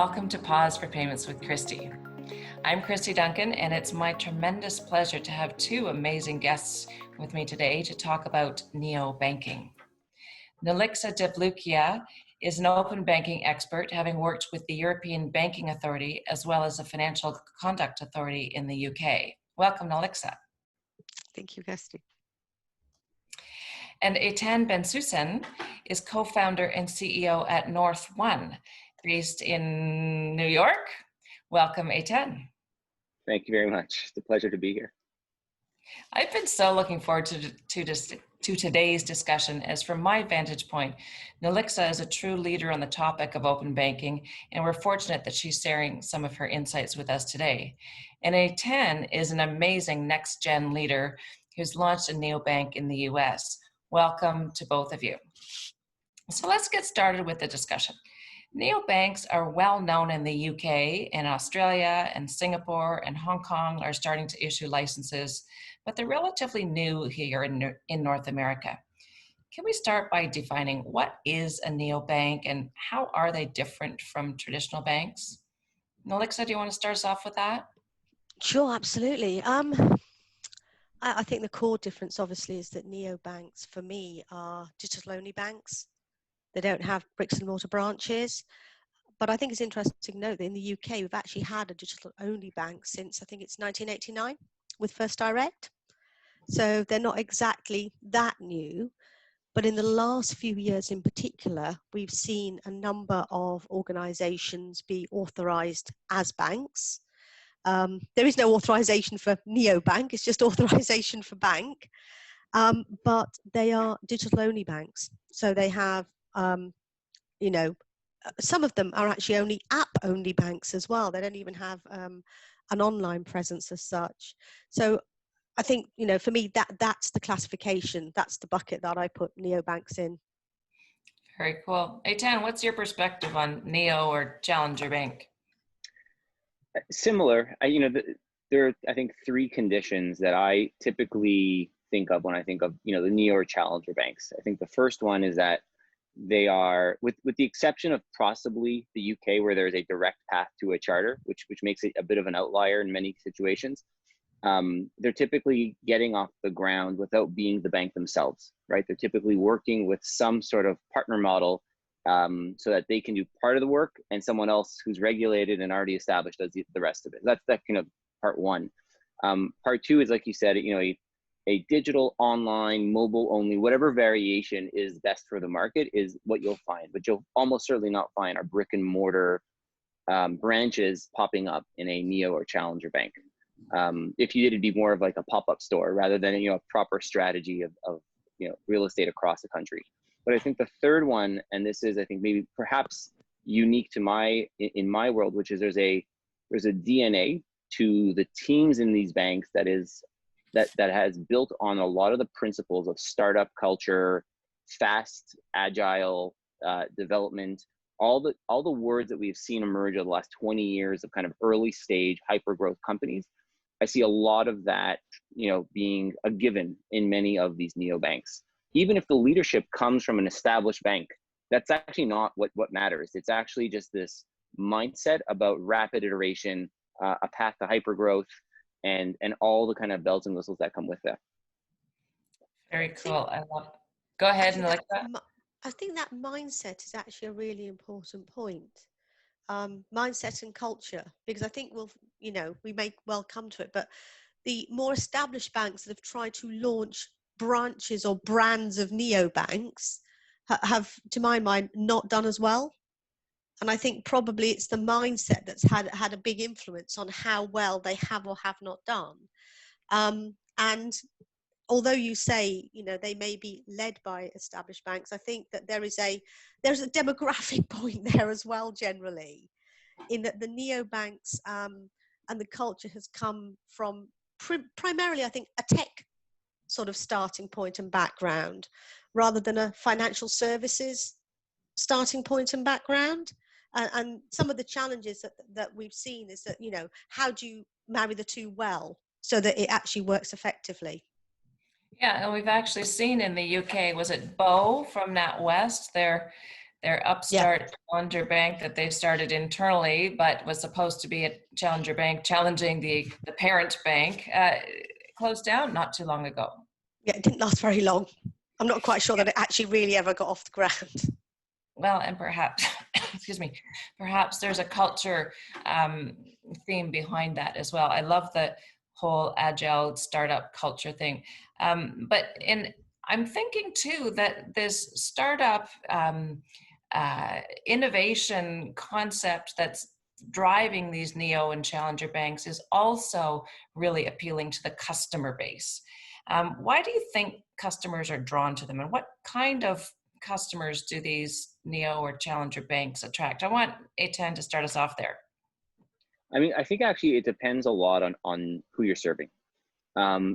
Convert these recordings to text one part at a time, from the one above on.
welcome to Pause for Payments with Kristy. I'm Kristy Duncan, and it's my tremendous pleasure to have two amazing guests with me today to talk about neobanking. Nilixa Devlukia is an open banking expert, having worked with the European Banking Authority as well as the Financial Conduct Authority in the UK. Welcome, Nilixa. Thank you, Kristy. And Eytan Bensoussan is co-founder and CEO at NorthOne, based in New York. Welcome, Eytan. Thank you very much. It's a pleasure to be here. I've been so looking forward to today's discussion, as from my vantage point, Nilixa is a true leader on the topic of open banking, and we're fortunate that she's sharing some of her insights with us today. And Eytan is an amazing next-gen leader who's launched a neobank in the US. Welcome to both of you. So let's get started with the discussion. Neobanks are well known in the UK, and Australia and Singapore and Hong Kong are starting to issue licenses, but they're relatively new here in North America. Can we start by defining what is a neobank and how are they different from traditional banks? Nilixa, do you want to start us off with that? Sure, absolutely. I think the core difference, obviously, is that neobanks, for me, are digital-only banks. They don't have bricks and mortar branches. But I think it's interesting to note that in the UK, we've actually had a digital-only bank since, I think it's 1989, with First Direct. So they're not exactly that new. But in the last few years in particular, we've seen a number of organisations be authorised as banks. There is no authorisation for neobank, it's just authorisation for bank. But they are digital-only banks. So they have some of them are actually only app-only banks as well. They don't even have an online presence as such. So I think, for me, that's the classification. That's the bucket that I put neobanks in. Very cool. Eytan, what's your perspective on neo or challenger bank? Similar. There are, I think, three conditions that I typically think of when I think of, the neo or challenger banks. I think the first one is that they are, with the exception of possibly the UK, where there's a direct path to a charter, which makes it a bit of an outlier in many situations. They're typically getting off the ground without being the bank themselves, right? They're typically working with some sort of partner model so that they can do part of the work and someone else who's regulated and already established does the rest of it. That's kind of part one. Part two is, like you said, a digital, online, mobile only, whatever variation is best for the market is what you'll find. But you'll almost certainly not find our brick and mortar branches popping up in a neo or challenger bank. If you did, it'd be more of like a pop-up store rather than a proper strategy of real estate across the country. But I think the third one, and this is, I think, maybe perhaps unique to in my world, which is there's a DNA to the teams in these banks that has built on a lot of the principles of startup culture, fast, agile development, all the words that we've seen emerge over the last 20 years of kind of early stage hyper growth companies. I see a lot of that, being a given in many of these neobanks. Even if the leadership comes from an established bank, that's actually not what matters. It's actually just this mindset about rapid iteration, a path to hyper growth, and all the kind of bells and whistles that come with that. Very cool. I love it. Go ahead, Nilixa. I think that mindset is actually a really important point. Mindset and culture, because I think we may well come to it, but the more established banks that have tried to launch branches or brands of neobanks have, to my mind, not done as well. And I think probably it's the mindset that's had a big influence on how well they have or have not done. And although you say, they may be led by established banks, I think that there's a demographic point there as well, generally, in that the neobanks and the culture has come from primarily, I think, a tech sort of starting point and background, rather than a financial services starting point and background. And some of the challenges that we've seen is that, how do you marry the two well so that it actually works effectively? Yeah, and we've actually seen in the UK, was it Bo from NatWest? their upstart challenger bank that they started internally, but was supposed to be a challenger bank challenging the parent bank, closed down not too long ago. Yeah, it didn't last very long. I'm not quite sure that it actually really ever got off the ground. Well, and perhaps, excuse me, perhaps there's a culture theme behind that as well. I love the whole agile startup culture thing. I'm thinking too that this startup innovation concept that's driving these neo and challenger banks is also really appealing to the customer base. Why do you think customers are drawn to them, and what kind of customers do these neo or challenger banks attract? I want Eytan to start us off there. I mean, I think actually it depends a lot on who you're serving.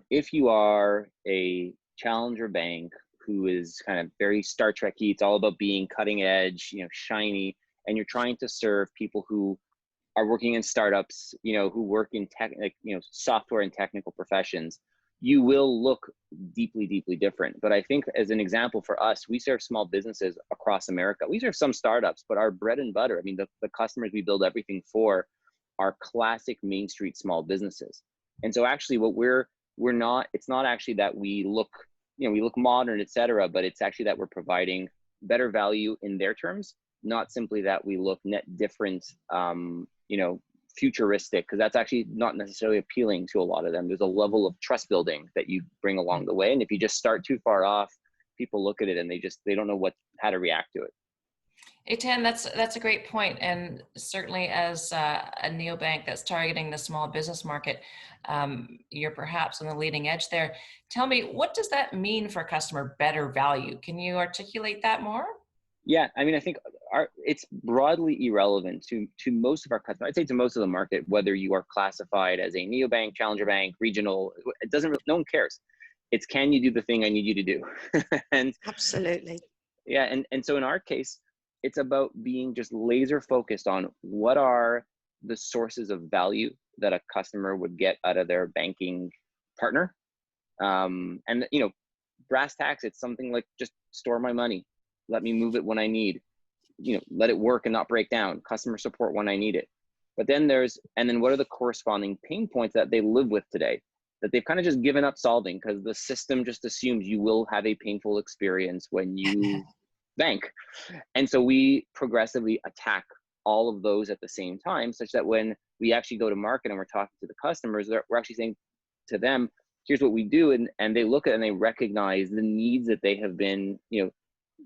If you are a challenger bank who is kind of very Star Trek-y, it's all about being cutting edge, you know, shiny, and you're trying to serve people who are working in startups, you know, who work in tech, like, you know, software and technical professions, you will look deeply, deeply different. But I think as an example for us, we serve small businesses across America. We serve some startups, but our bread and butter, I mean, the customers we build everything for are classic Main Street small businesses. And so actually what we're not, it's not actually that we look, you know, we look modern, et cetera, but it's actually that we're providing better value in their terms, not simply that we look net different, you know, futuristic, because that's actually not necessarily appealing to a lot of them. There's a level of trust building that you bring along the way. And if you just start too far off, people look at it and they don't know how to react to it. Eytan, that's a great point, and certainly as a neobank that's targeting the small business market, you're perhaps on the leading edge there. Tell me, what does that mean for customer better value? Can you articulate that more? Yeah, I mean, I think it's broadly irrelevant to most of our customers. I'd say to most of the market, whether you are classified as a neobank, challenger bank, regional, it doesn't really, no one cares. It's, can you do the thing I need you to do? And Absolutely. yeah, and so in our case, it's about being just laser focused on what are the sources of value that a customer would get out of their banking partner. And, you know, brass tacks, it's something like just store my money. Let me move it when I need, you know, let it work and not break down, customer support when I need it. But then what are the corresponding pain points that they live with today that they've kind of just given up solving because the system just assumes you will have a painful experience when you bank. And so we progressively attack all of those at the same time, such that when we actually go to market and we're talking to the customers, we're actually saying to them, here's what we do. And they look at it and they recognize the needs that they have been, you know,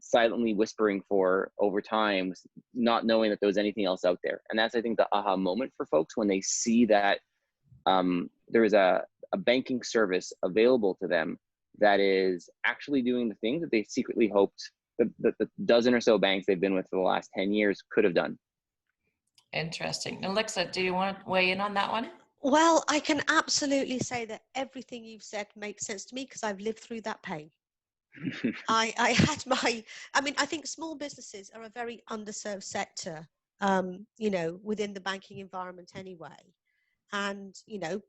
silently whispering for over time, not knowing that there was anything else out there. And that's, I think, the aha moment for folks when they see that there is a banking service available to them that is actually doing the things that they secretly hoped the dozen or so banks they've been with for the last 10 years could have done. Interesting. Nilixa, do you want to weigh in on that one? Well, I can absolutely say that everything you've said makes sense to me because I've lived through that pain. I mean, I think small businesses are a very underserved sector, you know, within the banking environment anyway. And, you know,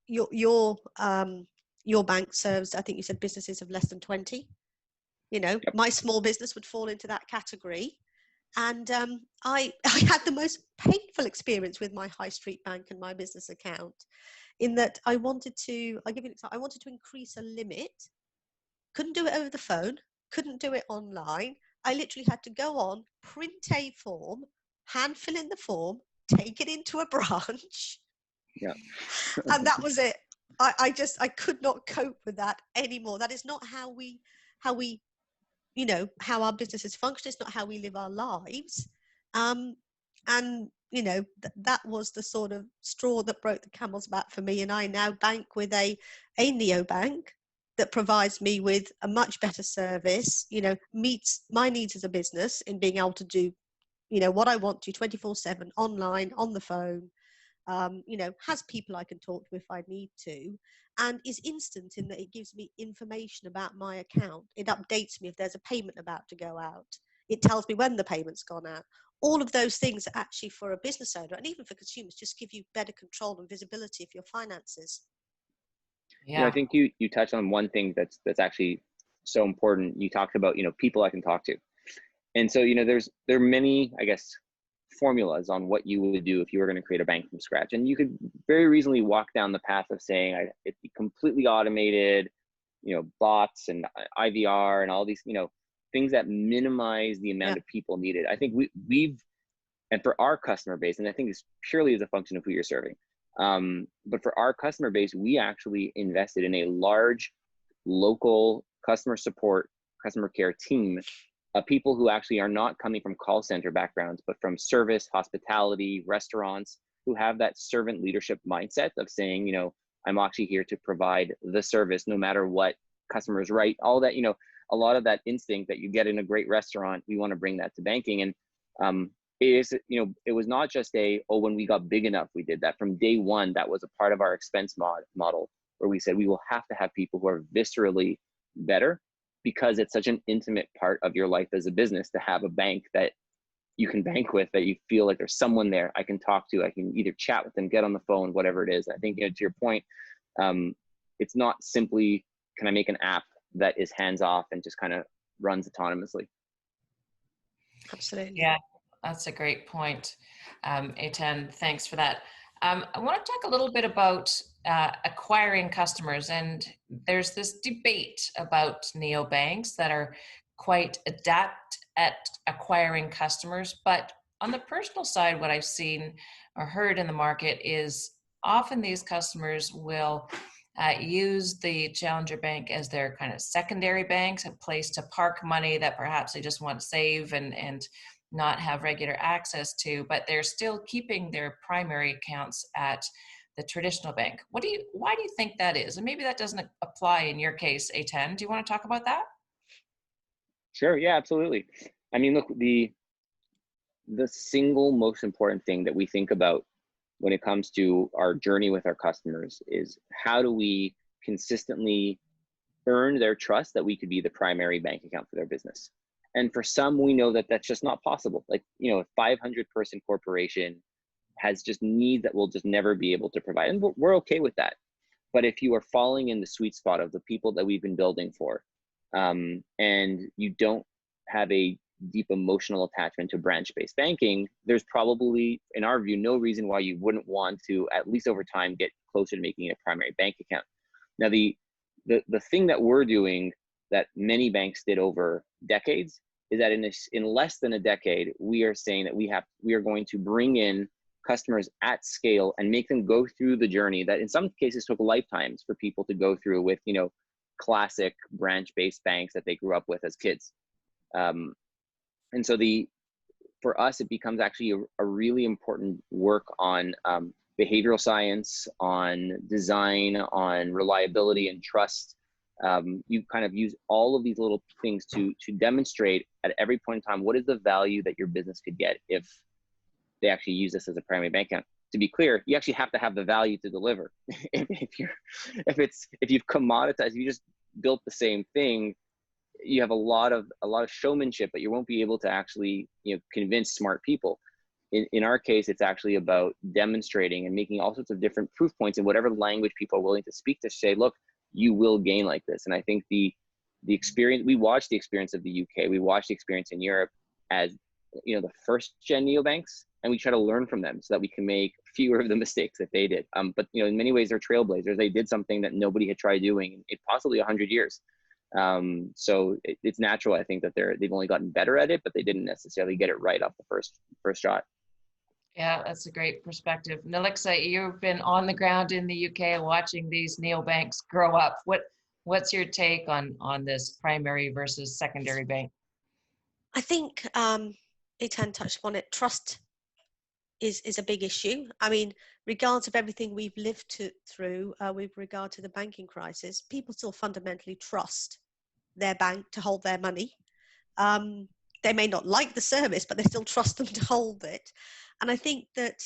your bank serves, I think you said, businesses of less than 20. You know, Yep. My small business would fall into that category. And I had the most painful experience with my high street bank and my business account in that I'll give you an example. I wanted to increase a limit, couldn't do it over the phone, couldn't do it online. I literally had to go on, print a form, hand fill in the form, take it into a branch. Yeah. And that was it. I could not cope with that anymore. That is not how we, you know, how our businesses function. It's not how we live our lives. And, you know, that was the sort of straw that broke the camel's back for me. And I now bank with a neobank that provides me with a much better service, you know, meets my needs as a business in being able to do, you know, what I want to 24/7 online, on the phone, you know, has people I can talk to if I need to, and is instant in that it gives me information about my account. It updates me if there's a payment about to go out. It tells me when the payment's gone out. All of those things are actually, for a business owner and even for consumers, just give you better control and visibility of your finances. Yeah. You know, I think you touched on one thing that's actually so important. You talked about, you know, people I can talk to. And so, there are many, I guess, formulas on what you would do if you were going to create a bank from scratch. And you could very reasonably walk down the path of saying it'd be completely automated, bots and IVR and all these, things that minimize the amount of people needed. I think and for our customer base, and I think it's purely as a function of who you're serving. But for our customer base, we actually invested in a large local customer support, customer care team of people who actually are not coming from call center backgrounds, but from service, hospitality, restaurants, who have that servant leadership mindset of saying, I'm actually here to provide the service no matter what customers write, all that, a lot of that instinct that you get in a great restaurant, we want to bring that to banking. And it was not just when we got big enough, we did that. From day one, that was a part of our expense model where we said we will have to have people who are viscerally better, because it's such an intimate part of your life as a business to have a bank that you can bank with, that you feel like there's someone there I can talk to, I can either chat with them, get on the phone, whatever it is. I think, to your point, it's not simply, can I make an app that is hands off and just kind of runs autonomously? Absolutely. Yeah, that's a great point. Eytan, thanks for that. I want to talk a little bit about acquiring customers, and there's this debate about neobanks that are quite adept at acquiring customers. But on the personal side, what I've seen or heard in the market is often these customers will use the challenger bank as their kind of secondary banks, a place to park money that perhaps they just want to save and not have regular access to, but they're still keeping their primary accounts at the traditional bank. Why do you think that is? And maybe that doesn't apply in your case, Eytan. Do you want to talk about that? Sure. Yeah, absolutely. I mean, look, the single most important thing that we think about when it comes to our journey with our customers is, how do we consistently earn their trust that we could be the primary bank account for their business? And for some, we know that that's just not possible. Like, a 500-person corporation has just needs that we'll just never be able to provide. And we're okay with that. But if you are falling in the sweet spot of the people that we've been building for, and you don't have a deep emotional attachment to branch-based banking, there's probably, in our view, no reason why you wouldn't want to, at least over time, get closer to making it a primary bank account. Now, the thing that we're doing that many banks did over decades is that in less than a decade, we are saying that we are going to bring in customers at scale and make them go through the journey that in some cases took lifetimes for people to go through with, classic branch-based banks that they grew up with as kids. And so for us, it becomes actually a really important work on behavioral science, on design, on reliability and trust. You kind of use all of these little things to demonstrate at every point in time, what is the value that your business could get if they actually use this as a primary bank account. To be clear, you actually have to have the value to deliver. if you've commoditized, if you just built the same thing, you have a lot of showmanship, but you won't be able to actually convince smart people. In our case, it's actually about demonstrating and making all sorts of different proof points in whatever language people are willing to speak, to say, look, you will gain like this. And I think the experience, we watched the experience of the UK, we watched the experience in Europe as the first gen neobanks, and we try to learn from them so that we can make fewer of the mistakes that they did. But in many ways, they're trailblazers. They did something that nobody had tried doing in possibly 100 years. So it's natural, I think, that they've only gotten better at it, but they didn't necessarily get it right off the first shot. Yeah, that's a great perspective. Nilixa, you've been on the ground in the UK watching these neobanks grow up. What's your take on this primary versus secondary bank? I think Eytan touched upon it. Trust is a big issue. I mean, regardless of everything we've lived through with regard to the banking crisis, people still fundamentally trust their bank to hold their money. They may not like the service, but they still trust them to hold it. And I think that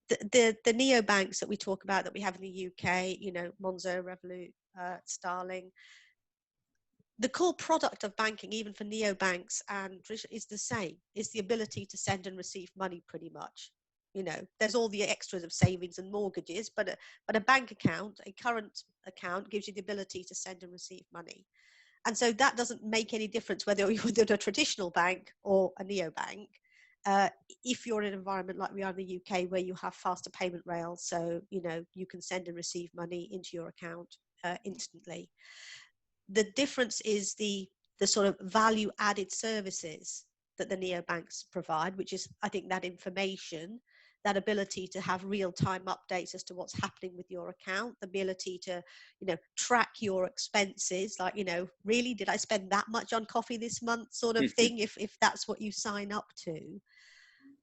the neobanks that we talk about, that we have in the UK, Monzo, Revolut, Starling, the core product of banking, even for neobanks and is the same. It's the ability to send and receive money, pretty much. There's all the extras of savings and mortgages, but a bank account, a current account, gives you the ability to send and receive money. And so that doesn't make any difference whether you're with a traditional bank or a neobank. If you're in an environment like we are in the UK, where you have faster payment rails, so you can send and receive money into your account instantly. The difference is the sort of value added services that the neobanks provide, which is, I think, that information, that ability to have real-time updates as to what's happening with your account, the ability to track your expenses, like really, did I spend that much on coffee this month, sort of thing, if that's what you sign up to.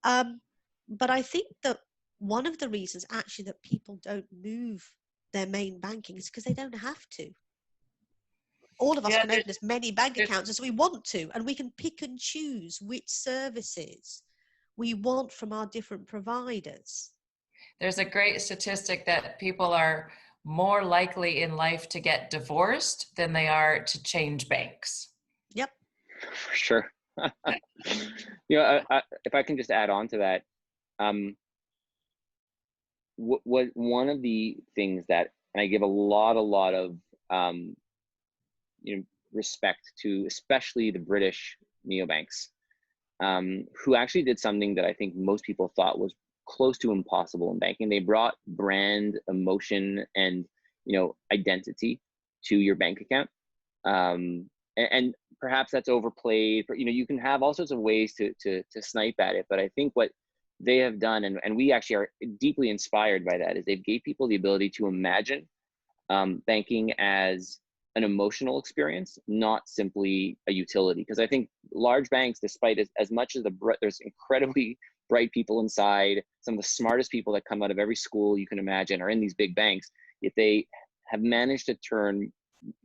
But I think that one of the reasons actually that people don't move their main banking is because they don't have to. All of us can open as many bank accounts as we want to, and we can pick and choose which services we want from our different providers. There's a great statistic that people are more likely in life to get divorced than they are to change banks. Yep. For sure. If I can just add on to that, what one of the things that, and I give a lot of respect to, especially the British neobanks, who actually did something that I think most people thought was close to impossible in banking. They brought brand, emotion, and identity to your bank account. And perhaps that's overplayed. You can have all sorts of ways to snipe at it, but I think what they have done, and we actually are deeply inspired by that, is they've gave people the ability to imagine banking as an emotional experience, not simply a utility. Because I think large banks, despite as much as there's incredibly bright people inside, some of the smartest people that come out of every school you can imagine are in these big banks, yet they have managed to turn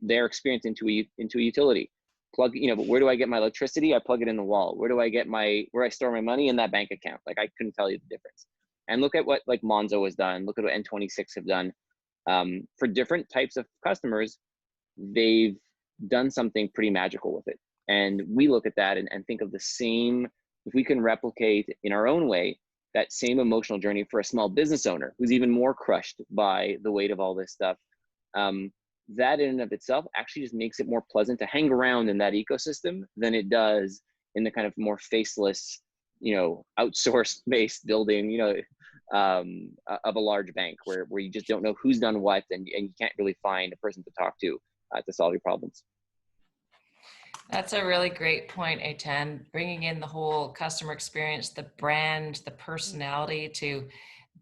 their experience into a utility. But where do I get my electricity? I plug it in the wall. Where do I get where I store my money? In that bank account. Like, I couldn't tell you the difference. And look at what like Monzo has done. Look at what N26 have done. For different types of customers, they've done something pretty magical with it. And we look at that and think of the same, if we can replicate in our own way, that same emotional journey for a small business owner who's even more crushed by the weight of all this stuff. That in and of itself actually just makes it more pleasant to hang around in that ecosystem than it does in the kind of more faceless, outsourced based building, of a large bank where you just don't know who's done what, and you can't really find a person to talk to solve your problems. That's a really great point, Eytan. Bringing in the whole customer experience, the brand, the personality to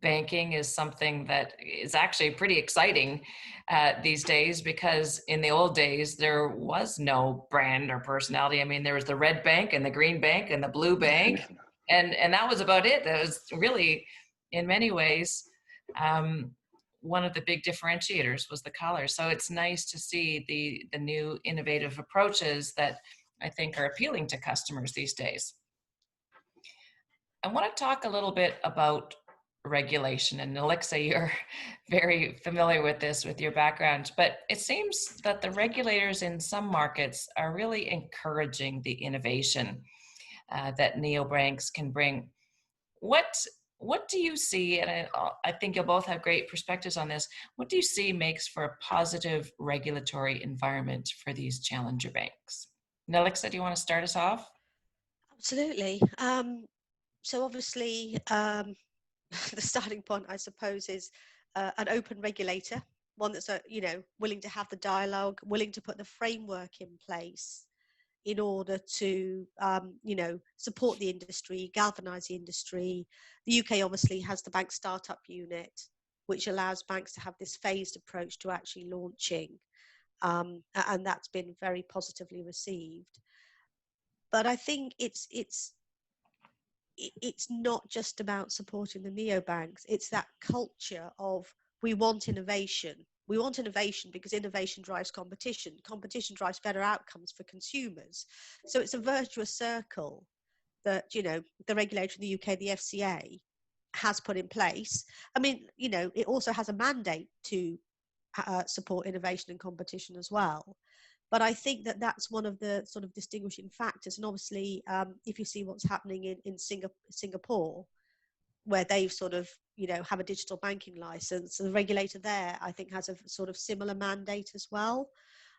banking is something that is actually pretty exciting these days, because in the old days, there was no brand or personality. I mean, there was the red bank and the green bank and the blue bank, and that was about it. That was really, in many ways, one of the big differentiators was the color. So it's nice to see the new innovative approaches that I think are appealing to customers these days. I want to talk a little bit about regulation, and Nilixa, you're very familiar with this with your background, but it seems that the regulators in some markets are really encouraging the innovation that neobanks can bring. What do you see, and I think you'll both have great perspectives on this, what do you see makes for a positive regulatory environment for these challenger banks? Nilixa, do you want to start us off? Absolutely. So obviously, the starting point, I suppose, is an open regulator, one that's willing to have the dialogue, willing to put the framework in place in order to support the industry, galvanize the industry. The UK obviously has the bank startup unit, which allows banks to have this phased approach to actually launching, and that's been very positively received. But I think it's not just about supporting the neobanks. It's that culture of we want innovation. We want innovation because innovation drives competition. Competition drives better outcomes for consumers. So it's a virtuous circle that, the regulator in the UK, the FCA, has put in place. I mean, it also has a mandate to support innovation and competition as well. But I think that that's one of the sort of distinguishing factors. And obviously, if you see what's happening in Singapore, where they've sort of, have a digital banking license, the regulator there, I think, has a sort of similar mandate as well.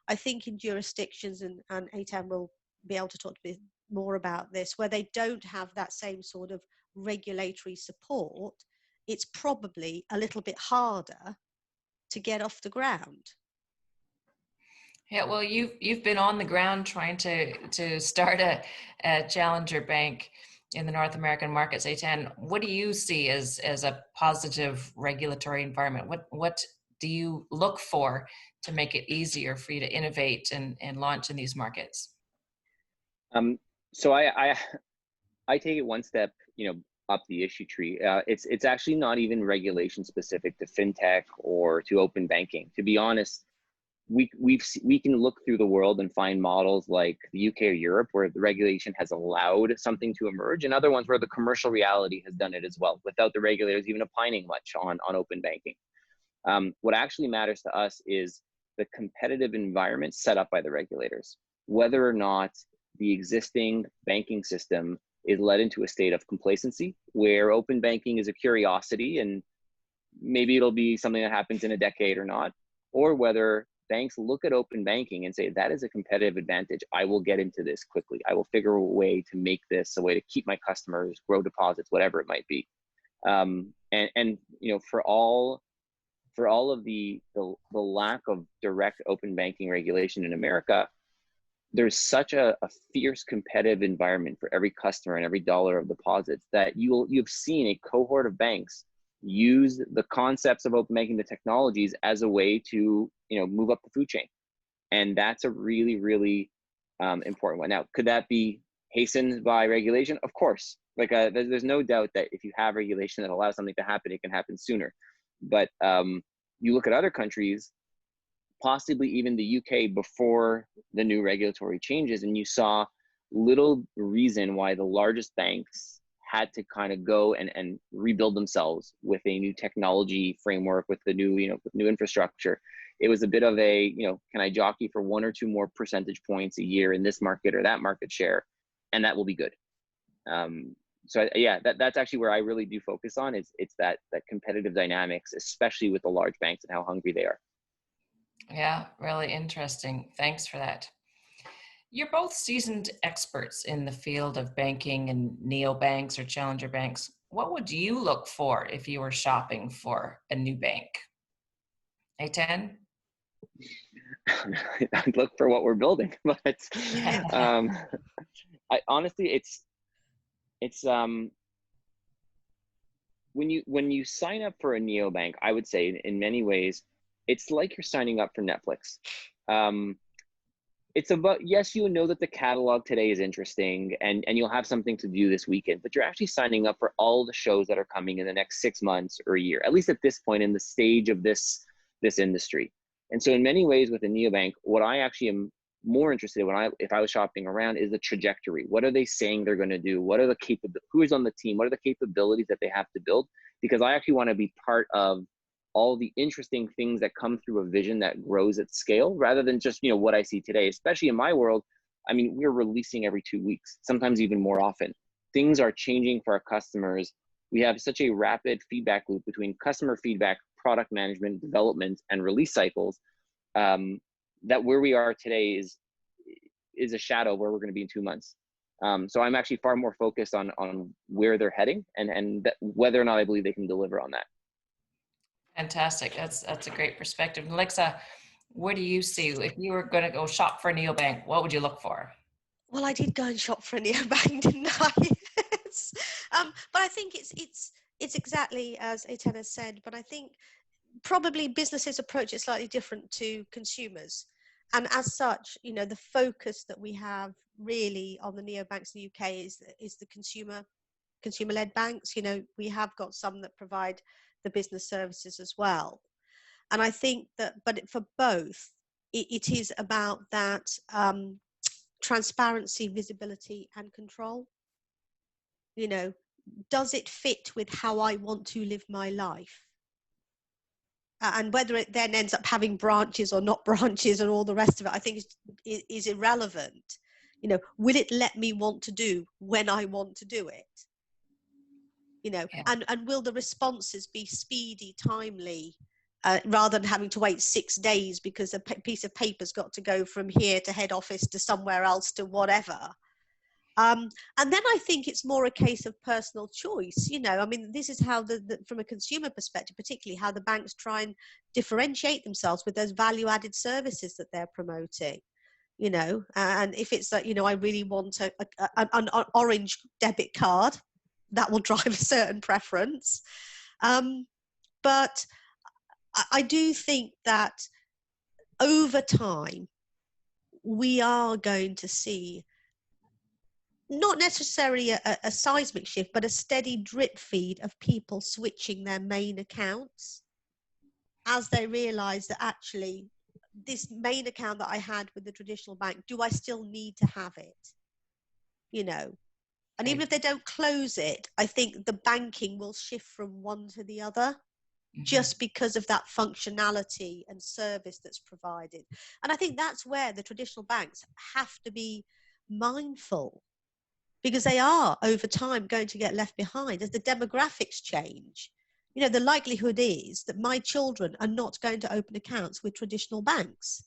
I think in jurisdictions, and Eytan will be able to talk a bit more about this, where they don't have that same sort of regulatory support, it's probably a little bit harder to get off the ground. Yeah, well, you've been on the ground trying to start a challenger bank in the North American markets, Eytan. What do you see as a positive regulatory environment? What do you look for to make it easier for you to innovate and launch in these markets? So I take it one step, up the issue tree. It's actually not even regulation specific to fintech or to open banking. To be honest, we can look through the world and find models like the UK or Europe where the regulation has allowed something to emerge, and other ones where the commercial reality has done it as well, without the regulators even opining much on open banking. What actually matters to us is the competitive environment set up by the regulators, whether or not the existing banking system is led into a state of complacency where open banking is a curiosity and maybe it'll be something that happens in a decade or not, or whether banks look at open banking and say, that is a competitive advantage. I will get into this quickly. I will figure a way to make this a way to keep my customers, grow deposits, whatever it might be. And for all of the lack of direct open banking regulation in America, there's such a fierce competitive environment for every customer and every dollar of deposits that you've seen a cohort of banks use the concepts of open banking, the technologies, as a way to move up the food chain. And that's a really, really important one. Now, could that be hastened by regulation? Of course. Like there's no doubt that if you have regulation that allows something to happen, it can happen sooner. But you look at other countries, possibly even the UK before the new regulatory changes, and you saw little reason why the largest banks had to kind of go and rebuild themselves with a new technology framework, with the new, with new infrastructure. It was a bit of a, can I jockey for 1 or 2 more percentage points a year in this market or that market share, and that will be good. So yeah, that's actually where I really do focus on. It's that competitive dynamics, especially with the large banks and how hungry they are. Yeah, really interesting. Thanks for that. You're both seasoned experts in the field of banking and neobanks or challenger banks. What would you look for if you were shopping for a new bank? Eytan? I'd look for what we're building, but I honestly, it's when you sign up for a neobank, I would say in many ways, it's like you're signing up for Netflix. It's about, yes, you know that the catalog today is interesting and you'll have something to do this weekend, but you're actually signing up for all the shows that are coming in the next 6 months or a year, at least at this point in the stage of this industry. And so in many ways with a neobank, what I actually am more interested in if I was shopping around is the trajectory. What are they saying they're going to do? What are the who is on the team? What are the capabilities that they have to build? Because I actually want to be part of all the interesting things that come through a vision that grows at scale, rather than just, what I see today, especially in my world. I mean, we're releasing every 2 weeks, sometimes even more often. Things are changing for our customers. We have such a rapid feedback loop between customer feedback, product management, development, and release cycles, that where we are today is a shadow of where we're going to be in 2 months. So I'm actually far more focused on where they're heading and whether or not I believe they can deliver on that. Fantastic. That's a great perspective. Nilixa, what do you see? If you were going to go shop for a neobank, what would you look for? Well, I did go and shop for a neobank, didn't I? But I think it's exactly as Eytan has said, but I think probably businesses approach it slightly different to consumers. And as such, the focus that we have really on the neobanks in the UK is the consumer-led banks. We have got some that provide the business services as well. And I think that, but for both, it is about that transparency, visibility, and control. Does it fit with how I want to live my life? And whether it then ends up having branches or not branches and all the rest of it, I think is irrelevant. Will it let me want to do when I want to do it? And will the responses be speedy, timely, rather than having to wait 6 days because a piece of paper's got to go from here to head office to somewhere else to whatever. And then I think it's more a case of personal choice. You know, I mean, this is how from a consumer perspective, particularly how the banks try and differentiate themselves with those value-added services that they're promoting. You know, and if it's like, you know, I really want an orange debit card, that will drive a certain preference. But I do think that over time, we are going to see not necessarily a seismic shift, but a steady drip feed of people switching their main accounts as they realize that actually this main account that I had with the traditional bank, do I still need to have it? You know, and even if they don't close it, I think the banking will shift from one to the other. Just because of that functionality and service that's provided. And I think that's where the traditional banks have to be mindful, because they are over time going to get left behind as the demographics change. You know, the likelihood is that my children are not going to open accounts with traditional banks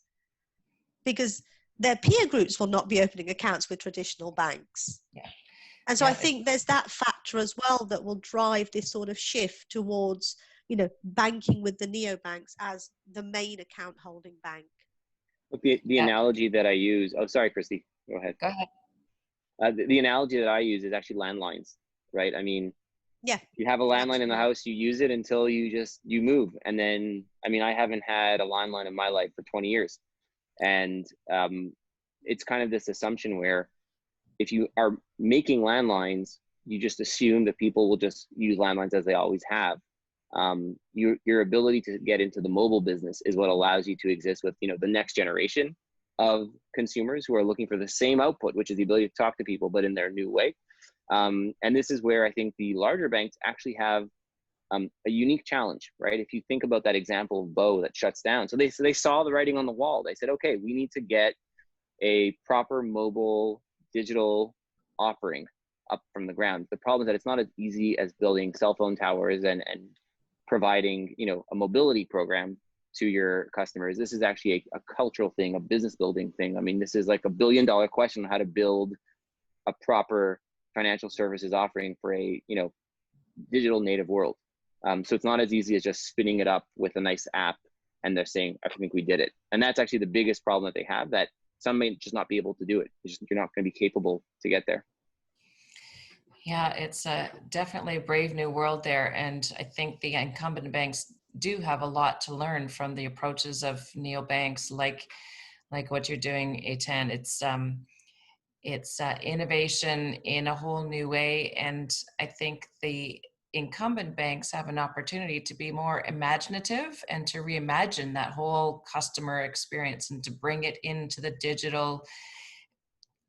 because their peer groups will not be opening accounts with traditional banks. Yeah. And so I think there's that factor as well that will drive this sort of shift towards, you know, banking with the neobanks as the main account holding bank. Look, the analogy that I use, oh, sorry, Kristy, go ahead. Go ahead. The analogy that I use is actually landlines, right? I mean, you have a landline in the house, you use it until you move. And then, I mean, I haven't had a landline in my life for 20 years. And it's kind of this assumption where if you are making landlines, you just assume that people will just use landlines as they always have. Your ability to get into the mobile business is what allows you to exist with, you know, the next generation of consumers who are looking for the same output, which is the ability to talk to people, but in their new way. And this is where I think the larger banks actually have a unique challenge, right? If you think about that example of Bo that shuts down. So they saw the writing on the wall. They said, okay, we need to get a proper mobile digital offering up from the ground. The problem is that it's not as easy as building cell phone towers and providing, you know, a mobility program to your customers. This is actually a cultural thing, a business building thing. I mean, this is like $1 billion question on how to build a proper financial services offering for a, you know, digital native world. So it's not as easy as just spinning it up with a nice app and they're saying, I think we did it. And that's actually the biggest problem that they have, that some may just not be able to do it. You're not going to be capable to get there. Yeah, it's definitely a brave new world there. And I think the incumbent banks do have a lot to learn from the approaches of neobanks, like what you're doing, Eytan. It's innovation in a whole new way. And I think the incumbent banks have an opportunity to be more imaginative and to reimagine that whole customer experience and to bring it into the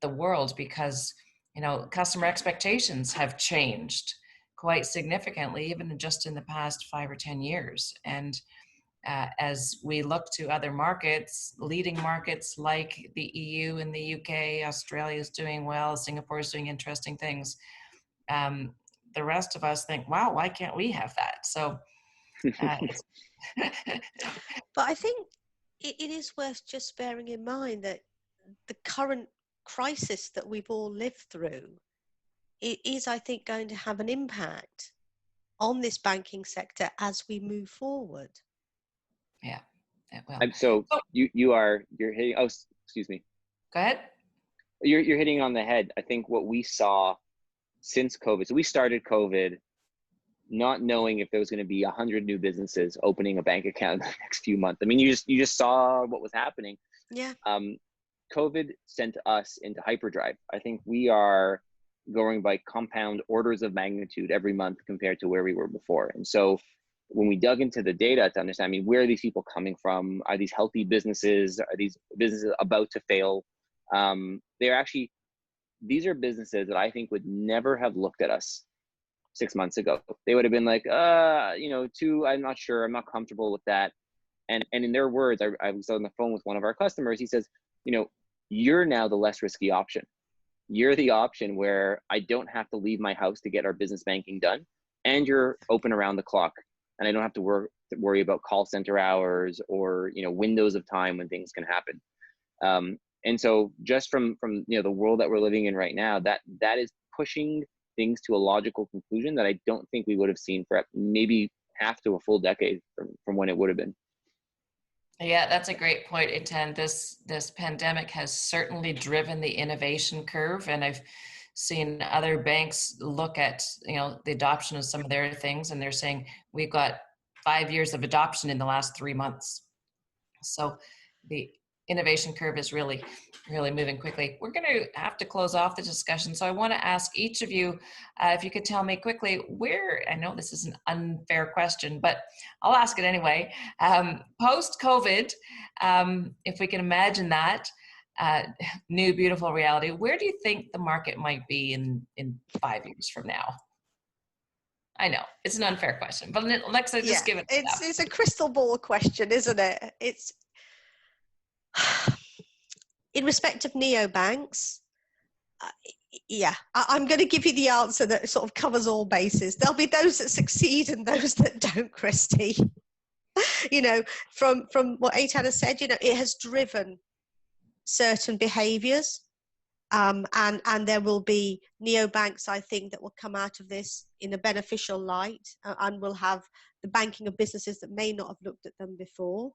world, because, you know, customer expectations have changed quite significantly, even just in the past 5 or 10 years. And as we look to other markets, leading markets like the EU and the UK, Australia is doing well, Singapore is doing interesting things. The rest of us think, wow, why can't we have that? So, But I think it is worth just bearing in mind that the current crisis that we've all lived through, it is, I think, going to have an impact on this banking sector as we move forward. Yeah, it will. So you're hitting, oh, excuse me. Go ahead. You're hitting on the head. I think what we saw since COVID, so we started COVID not knowing if there was going to be 100 new businesses opening a bank account in the next few months. I mean, you just saw what was happening. Yeah. COVID sent us into hyperdrive. I think we are going by compound orders of magnitude every month compared to where we were before. And so when we dug into the data to understand, I mean, where are these people coming from? Are these healthy businesses? Are these businesses about to fail? These are businesses that I think would never have looked at us 6 months ago. They would have been like, I'm not sure, I'm not comfortable with that. And in their words, I was on the phone with one of our customers. He says, you know, you're now the less risky option. You're the option where I don't have to leave my house to get our business banking done, and you're open around the clock. and I don't have to worry about call center hours or, windows of time when things can happen. And so just from the world that we're living in right now, that is pushing things to a logical conclusion that I don't think we would have seen for maybe half to a full decade from when it would have been. Yeah, that's a great point, Eytan. This pandemic has certainly driven the innovation curve, and I've seen other banks look at the adoption of some of their things, and they're saying we've got 5 years of adoption in the last 3 months. So the innovation curve is really, really moving quickly. We're going to have to close off the discussion. So I want to ask each of you, if you could tell me quickly where, I know this is an unfair question, but I'll ask it anyway. Post-COVID, if we can imagine that, new beautiful reality, where do you think the market might be in 5 years from now? I know it's an unfair question, but Nilixa, just give it. It's a crystal ball question, isn't it? It's in respect of neobanks. I'm going to give you the answer that sort of covers all bases. There'll be those that succeed and those that don't, Kristy. From what Eytan has said, it has driven certain behaviours. And there will be neobanks, I think, that will come out of this in a beneficial light, and will have the banking of businesses that may not have looked at them before.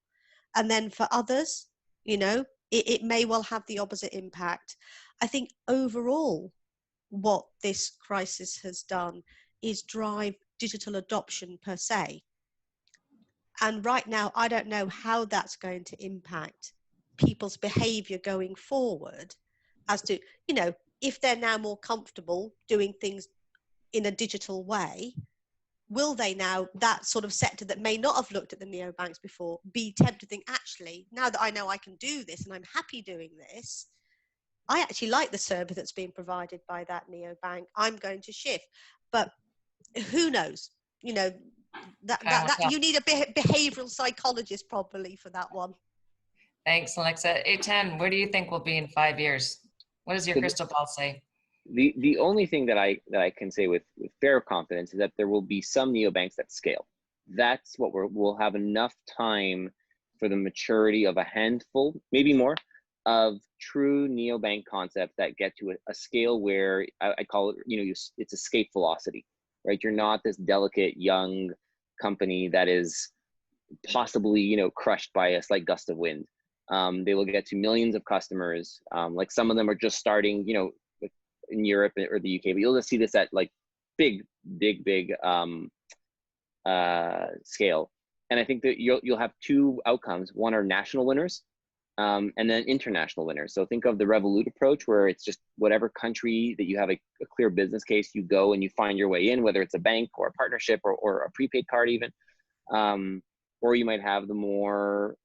And then for others, it may well have the opposite impact. I think overall, what this crisis has done is drive digital adoption per se. And right now, I don't know how that's going to impact people's behaviour going forward, as to, if they're now more comfortable doing things in a digital way, will they now, that sort of sector that may not have looked at the neobanks before, be tempted to think, actually, now that I know I can do this and I'm happy doing this, I actually like the service that's being provided by that neobank, I'm going to shift. But who knows? That you need a behavioral psychologist probably for that one. Thanks, Nilixa. Eytan, where do you think we'll be in 5 years? What does your crystal ball say? The only thing that I can say with fair confidence is that there will be some neobanks that scale. That's what we'll have enough time for the maturity of a handful, maybe more, of true neobank concepts that get to a scale where I call it, it's escape velocity, right? You're not this delicate young company that is possibly, crushed by a slight gust of wind. They will get to millions of customers. Like some of them are just starting, in Europe or the UK, but you'll just see this at like big scale. And I think that you'll have two outcomes. One are national winners, and then international winners. So think of the Revolut approach, where it's just whatever country that you have a clear business case, you go and you find your way in, whether it's a bank or a partnership or a prepaid card even. Or you might have the more,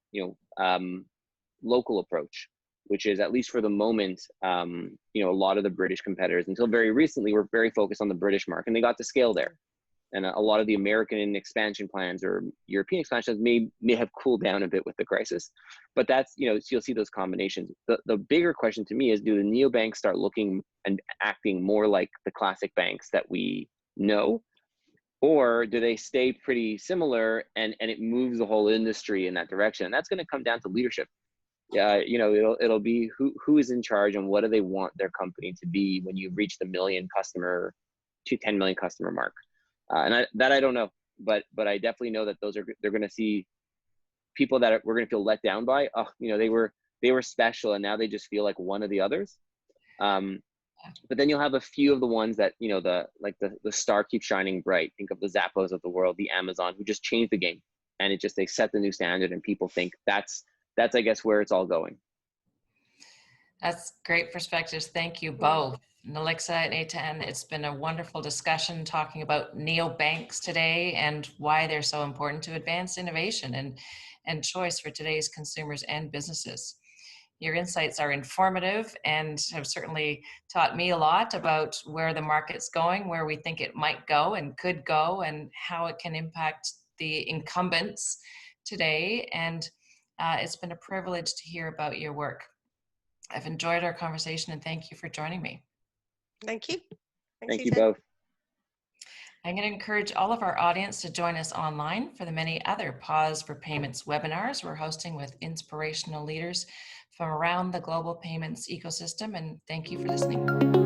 local approach, which is, at least for the moment, a lot of the British competitors until very recently were very focused on the British market, and they got to scale there. And a lot of the American expansion plans or European expansions may have cooled down a bit with the crisis. But that's, so you'll see those combinations. The bigger question to me is, do the neobanks start looking and acting more like the classic banks that we know? Or do they stay pretty similar and it moves the whole industry in that direction? And that's going to come down to leadership. It'll be who is in charge and what do they want their company to be when you reach the 10 million customer mark. And I don't know, but I definitely know that they're going to see people that we're going to feel let down by. Oh, they were special and now they just feel like one of the others. But then you'll have a few of the ones that, the star keeps shining bright. Think of the Zappos of the world, the Amazon, who just changed the game, and they set the new standard, and people think that's I guess where it's all going. That's great perspectives. Thank you both, Nilixa and Eytan. It's been a wonderful discussion talking about neobanks today and why they're so important to advance innovation and choice for today's consumers and businesses. Your insights are informative and have certainly taught me a lot about where the market's going, where we think it might go and could go, and how it can impact the incumbents today. And it's been a privilege to hear about your work. I've enjoyed our conversation, and thank you for joining me. Thank you. Thank you both. I'm going to encourage all of our audience to join us online for the many other Pause for Payments webinars we're hosting with inspirational leaders from around the global payments ecosystem. And thank you for listening.